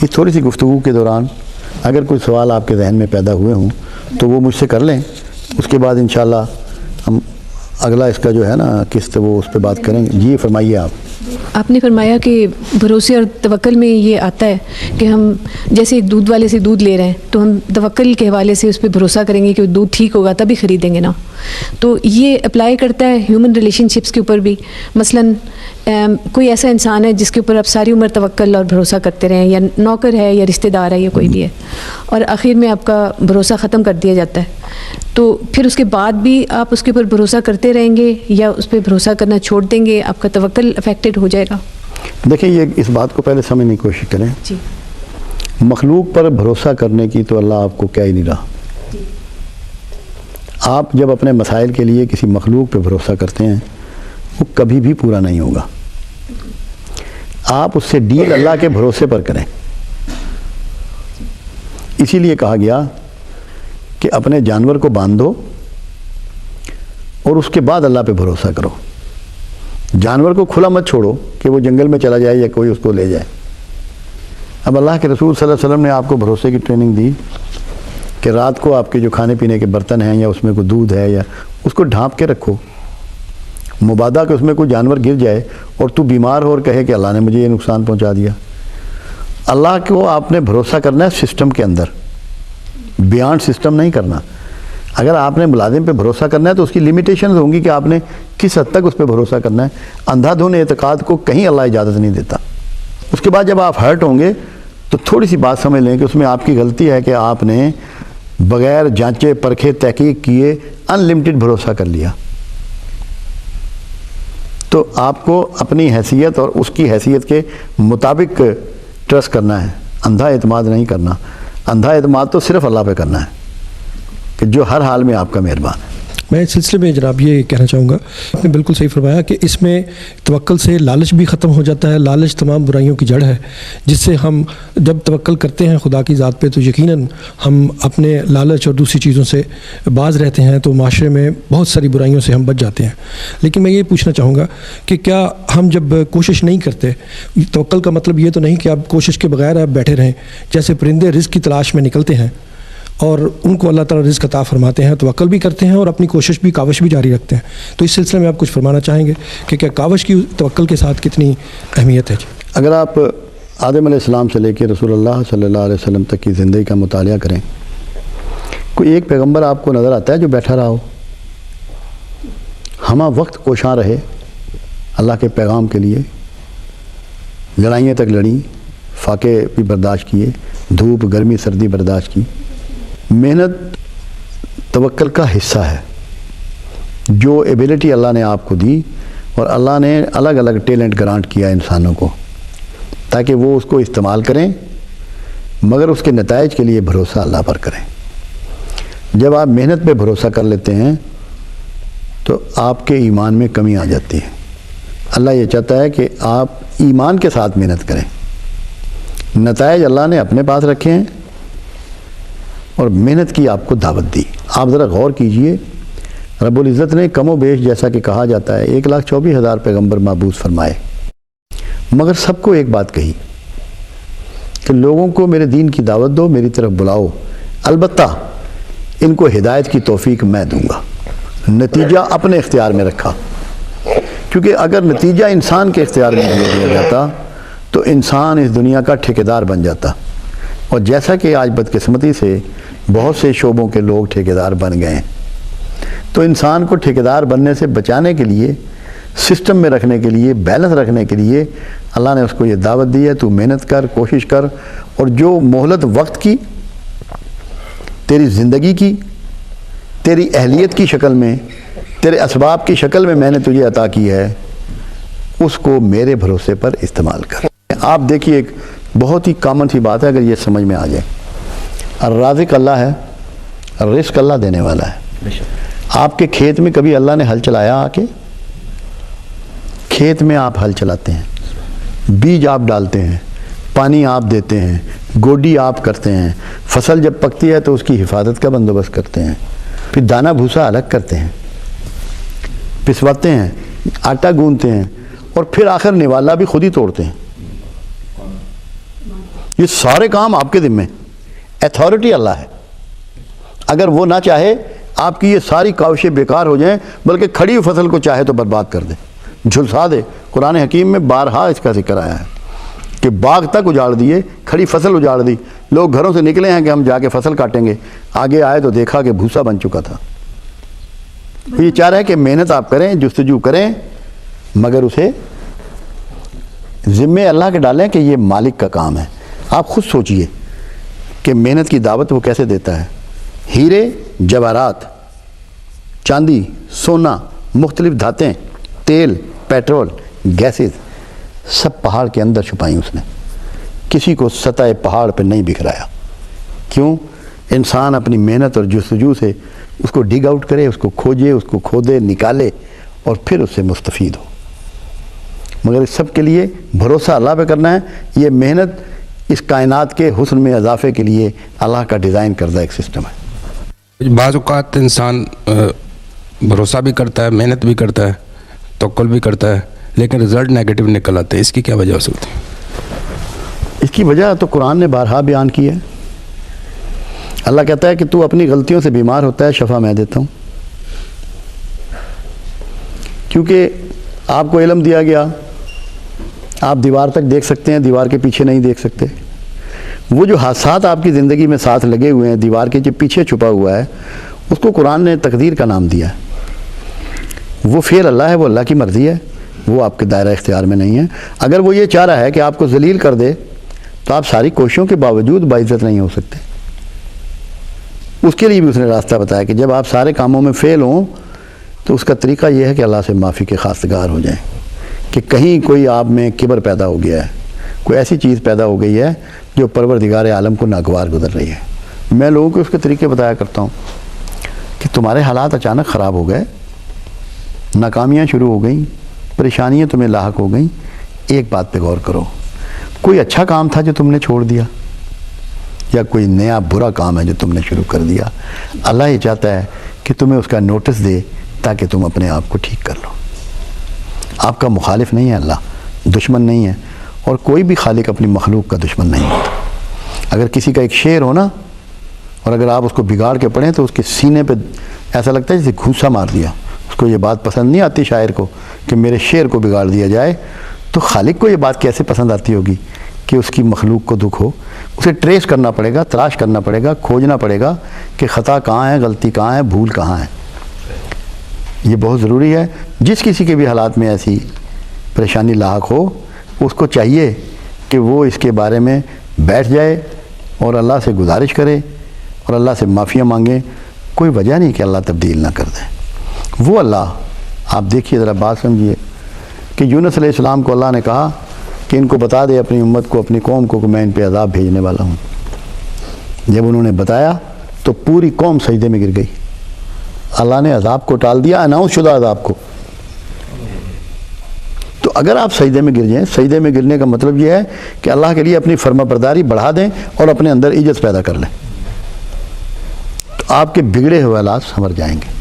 اس تھوڑی سی گفتگو کے دوران اگر کوئی سوال آپ کے ذہن میں پیدا ہوئے ہوں تو وہ مجھ سے کر لیں، اس کے بعد انشاءاللہ ہم اگلا اس کا جو ہے نا قسط وہ اس پہ بات کریں گے۔ جی فرمائیے آپ نے فرمایا کہ بھروسے اور توکل میں یہ آتا ہے کہ ہم جیسے ایک دودھ والے سے دودھ لے رہے ہیں تو ہم توکل کے حوالے سے اس پہ بھروسہ کریں گے کہ وہ دودھ ٹھیک ہوگا تبھی خریدیں گے نا، تو یہ اپلائی کرتا ہے ہیومن ریلیشن شپس کے اوپر بھی۔ مثلاً کوئی ایسا انسان ہے جس کے اوپر آپ ساری عمر توکل اور بھروسہ کرتے رہیں، یا نوکر ہے یا رشتہ دار ہے یا کوئی بھی ہے، اور آخر میں آپ کا بھروسہ ختم کر دیا جاتا ہے، تو پھر اس کے بعد بھی آپ اس کے اوپر بھروسہ کرتے رہیں گے یا اس پہ بھروسہ کرنا چھوڑ دیں گے؟ آپ کا توکل افیکٹڈ ہو جائے گا؟ دیکھیں، یہ اس بات کو پہلے سمجھنے کی کوشش کریں۔ جی، مخلوق پر بھروسہ کرنے کی تو اللہ آپ کو کیا ہی نہیں رہا۔ آپ جب اپنے مسائل کے لیے کسی مخلوق پہ بھروسہ کرتے ہیں وہ کبھی بھی پورا نہیں ہوگا۔ آپ اس سے ڈیل اللہ کے بھروسے پر کریں۔ اسی لیے کہا گیا کہ اپنے جانور کو باندھو اور اس کے بعد اللہ پہ بھروسہ کرو۔ جانور کو کھلا مت چھوڑو کہ وہ جنگل میں چلا جائے یا کوئی اس کو لے جائے۔ اب اللہ کے رسول صلی اللہ علیہ وسلم نے آپ کو بھروسے کی ٹریننگ دی کہ رات کو آپ کے جو کھانے پینے کے برتن ہیں یا اس میں کوئی دودھ ہے یا اس کو ڈھانپ کے رکھو، مبادا کہ اس میں کوئی جانور گر جائے اور تو بیمار ہو اور کہے کہ اللہ نے مجھے یہ نقصان پہنچا دیا۔ اللہ کو آپ نے بھروسہ کرنا ہے سسٹم کے اندر، بیانڈ سسٹم نہیں کرنا۔ اگر آپ نے ملازم پہ بھروسہ کرنا ہے تو اس کی لیمیٹیشنز ہوں گی کہ آپ نے کس حد تک اس پہ بھروسہ کرنا ہے۔ اندھا دھند اعتقاد کو کہیں اللہ اجازت نہیں دیتا۔ اس کے بعد جب آپ ہرٹ ہوں گے تو تھوڑی سی بات سمجھ لیں کہ اس میں آپ کی غلطی ہے کہ آپ نے بغیر جانچے پرکھے تحقیق کیے ان لمٹڈ بھروسہ کر لیا۔ تو آپ کو اپنی حیثیت اور اس کی حیثیت کے مطابق ٹرسٹ کرنا ہے، اندھا اعتماد نہیں کرنا۔ اندھا اعتماد تو صرف اللہ پہ کرنا ہے کہ جو ہر حال میں آپ کا مہربان ہے۔ میں اس سلسلے میں جناب یہ کہنا چاہوں گا، آپ نے بالکل صحیح فرمایا کہ اس میں توکل سے لالچ بھی ختم ہو جاتا ہے۔ لالچ تمام برائیوں کی جڑ ہے، جس سے ہم جب توکل کرتے ہیں خدا کی ذات پہ تو یقیناً ہم اپنے لالچ اور دوسری چیزوں سے باز رہتے ہیں، تو معاشرے میں بہت ساری برائیوں سے ہم بچ جاتے ہیں۔ لیکن میں یہ پوچھنا چاہوں گا کہ کیا ہم جب کوشش نہیں کرتے، توکل کا مطلب یہ تو نہیں کہ آپ کوشش کے بغیر آپ بیٹھے رہیں، جیسے پرندے رزق کی تلاش میں نکلتے ہیں اور ان کو اللہ تعالیٰ رزق عطا فرماتے ہیں، توکل بھی کرتے ہیں اور اپنی کوشش بھی، کاوش بھی جاری رکھتے ہیں۔ تو اس سلسلے میں آپ کچھ فرمانا چاہیں گے کہ کیا کاوش کی توکل کے ساتھ کتنی اہمیت ہے؟ اگر آپ آدم علیہ السلام سے لے کے رسول اللہ صلی اللہ علیہ وسلم تک کی زندگی کا مطالعہ کریں، کوئی ایک پیغمبر آپ کو نظر آتا ہے جو بیٹھا رہا ہو؟ ہمہ وقت کوشاں رہے اللہ کے پیغام کے لیے، لڑائیاں تک لڑیں، فاقے بھی برداشت کیے، دھوپ گرمی سردی برداشت کی۔ محنت توکل کا حصہ ہے۔ جو ایبیلٹی اللہ نے آپ کو دی، اور اللہ نے الگ الگ ٹیلنٹ گرانٹ کیا انسانوں کو تاکہ وہ اس کو استعمال کریں، مگر اس کے نتائج کے لیے بھروسہ اللہ پر کریں۔ جب آپ محنت پہ بھروسہ کر لیتے ہیں تو آپ کے ایمان میں کمی آ جاتی ہے۔ اللہ یہ چاہتا ہے کہ آپ ایمان کے ساتھ محنت کریں۔ نتائج اللہ نے اپنے پاس رکھے ہیں اور محنت کی آپ کو دعوت دی۔ آپ ذرا غور کیجئے، رب العزت نے کم و بیش جیسا کہ کہا جاتا ہے 1,24,000 پیغمبر مبعوث فرمائے، مگر سب کو ایک بات کہی کہ لوگوں کو میرے دین کی دعوت دو، میری طرف بلاؤ، البتہ ان کو ہدایت کی توفیق میں دوں گا۔ نتیجہ اپنے اختیار میں رکھا، کیونکہ اگر نتیجہ انسان کے اختیار میں دیا جاتا تو انسان اس دنیا کا ٹھیکیدار بن جاتا، اور جیسا کہ آج بدقسمتی سے بہت سے شعبوں کے لوگ ٹھیکیدار بن گئے ہیں، تو انسان کو ٹھیکیدار بننے سے بچانے کے لیے، سسٹم میں رکھنے کے لیے، بیلنس رکھنے کے لیے اللہ نے اس کو یہ دعوت دی ہے، تو محنت کر، کوشش کر، اور جو مہلت وقت کی، تیری زندگی کی، تیری اہلیت کی شکل میں، تیرے اسباب کی شکل میں نے تجھے عطا کی ہے، اس کو میرے بھروسے پر استعمال کر۔ آپ دیکھیے، ایک بہت ہی کامن سی بات ہے، اگر یہ سمجھ میں آ جائے، الرازق اللہ ہے، رزق اللہ دینے والا ہے۔ آپ کے کھیت میں کبھی اللہ نے ہل چلایا؟ آ کے کھیت میں آپ ہل چلاتے ہیں، بیج آپ ڈالتے ہیں، پانی آپ دیتے ہیں، گوڈی آپ کرتے ہیں، فصل جب پکتی ہے تو اس کی حفاظت کا بندوبست کرتے ہیں، پھر دانہ بھوسا الگ کرتے ہیں، پسواتے ہیں، آٹا گوندتے ہیں، اور پھر آخر نوالا بھی خود ہی توڑتے ہیں۔ یہ سارے کام آپ کے ذمے، اتھارٹی اللہ ہے. اگر وہ نہ چاہے آپ کی یہ ساری کاوشیں بیکار ہو جائیں، بلکہ کھڑی ہوئی فصل کو چاہے تو برباد کر دے، جھلسا دے. قرآن حکیم میں بارہا اس کا ذکر آیا ہے کہ باغ تک اجاڑ دیے، کھڑی فصل اجاڑ دی. لوگ گھروں سے نکلے ہیں کہ ہم جا کے فصل کاٹیں گے، آگے آئے تو دیکھا کہ بھوسا بن چکا تھا. یہ چاہ رہا ہے کہ محنت آپ کریں، جستجو کریں، مگر اسے ذمے اللہ کے ڈالیں کہ یہ مالک کا کام ہے. آپ خود سوچئے کہ محنت کی دعوت وہ کیسے دیتا ہے. ہیرے، جواہرات، چاندی، سونا، مختلف دھاتیں، تیل، پیٹرول، گیسز، سب پہاڑ کے اندر چھپائیں اس نے. کسی کو سطح پہاڑ پہ نہیں بکھرایا. کیوں؟ انسان اپنی محنت اور جستجو سے اس کو ڈگ آؤٹ کرے، اس کو کھوجے، اس کو کھودے، نکالے اور پھر اس سے مستفید ہو. مگر اس سب کے لیے بھروسہ اللہ پہ کرنا ہے. یہ محنت اس کائنات کے حسن میں اضافے کے لیے اللہ کا ڈیزائن کردہ ایک سسٹم ہے. بعض اوقات انسان بھروسہ بھی کرتا ہے، محنت بھی کرتا ہے، توکل بھی کرتا ہے، لیکن رزلٹ نیگیٹو نکل آتے ہیں. اس کی کیا وجہ ہو سکتی ہے؟ اس کی وجہ تو قرآن نے بارہا بیان کی ہے. اللہ کہتا ہے کہ تو اپنی غلطیوں سے بیمار ہوتا ہے، شفا میں دیتا ہوں. کیونکہ آپ کو علم دیا گیا، آپ دیوار تک دیکھ سکتے ہیں، دیوار کے پیچھے نہیں دیکھ سکتے. وہ جو حادثات آپ کی زندگی میں ساتھ لگے ہوئے ہیں، دیوار کے جو پیچھے چھپا ہوا ہے، اس کو قرآن نے تقدیر کا نام دیا ہے. وہ فعل اللہ ہے، وہ اللہ کی مرضی ہے، وہ آپ کے دائرہ اختیار میں نہیں ہے. اگر وہ یہ چاہ رہا ہے کہ آپ کو ذلیل کر دے تو آپ ساری کوششوں کے باوجود باعزت نہیں ہو سکتے. اس کے لیے بھی اس نے راستہ بتایا کہ جب آپ سارے کاموں میں فیل ہوں تو اس کا طریقہ یہ ہے کہ اللہ سے معافی کے خواستگار ہو جائیں. کہ کہیں کوئی آپ میں کبر پیدا ہو گیا ہے، کوئی ایسی چیز پیدا ہو گئی ہے جو پروردگار عالم کو ناگوار گزر رہی ہے. میں لوگوں کو اس کے طریقے بتایا کرتا ہوں کہ تمہارے حالات اچانک خراب ہو گئے، ناکامیاں شروع ہو گئیں، پریشانیاں تمہیں لاحق ہو گئیں. ایک بات پہ غور کرو، کوئی اچھا کام تھا جو تم نے چھوڑ دیا، یا کوئی نیا برا کام ہے جو تم نے شروع کر دیا. اللہ یہ چاہتا ہے کہ تمہیں اس کا نوٹس دے تاکہ تم اپنے آپ کو ٹھیک کر لو. آپ کا مخالف نہیں ہے اللہ، دشمن نہیں ہے، اور کوئی بھی خالق اپنی مخلوق کا دشمن نہیں ہوتا. اگر کسی کا ایک شعر ہو نا، اور اگر آپ اس کو بگاڑ کے پڑھیں تو اس کے سینے پہ ایسا لگتا ہے جیسے گھوسا مار دیا. اس کو یہ بات پسند نہیں آتی شاعر کو کہ میرے شعر کو بگاڑ دیا جائے. تو خالق کو یہ بات کیسے پسند آتی ہوگی کہ اس کی مخلوق کو دکھ ہو. اسے ٹریس کرنا پڑے گا، تلاش کرنا پڑے گا، کھوجنا پڑے گا کہ خطا کہاں ہے، غلطی کہاں ہے، بھول کہاں ہے. یہ بہت ضروری ہے. جس کسی کے بھی حالات میں ایسی پریشانی لاحق ہو، اس کو چاہیے کہ وہ اس کے بارے میں بیٹھ جائے اور اللہ سے گزارش کرے اور اللہ سے معافیاں مانگے. کوئی وجہ نہیں کہ اللہ تبدیل نہ کر دے. وہ اللہ، آپ دیکھیے ذرا بات سمجھیے کہ یونس علیہ السلام کو اللہ نے کہا کہ ان کو بتا دے، اپنی امت کو، اپنی قوم کو، کہ میں ان پہ عذاب بھیجنے والا ہوں. جب انہوں نے بتایا تو پوری قوم سجدے میں گر گئی. اللہ نے عذاب کو ٹال دیا، اناؤنس شدہ عذاب کو. تو اگر آپ سجدے میں گر جائیں، سجدے میں گرنے کا مطلب یہ ہے کہ اللہ کے لیے اپنی فرما برداری بڑھا دیں اور اپنے اندر عجز پیدا کر لیں، تو آپ کے بگڑے ہوئے حالات سنور جائیں گے.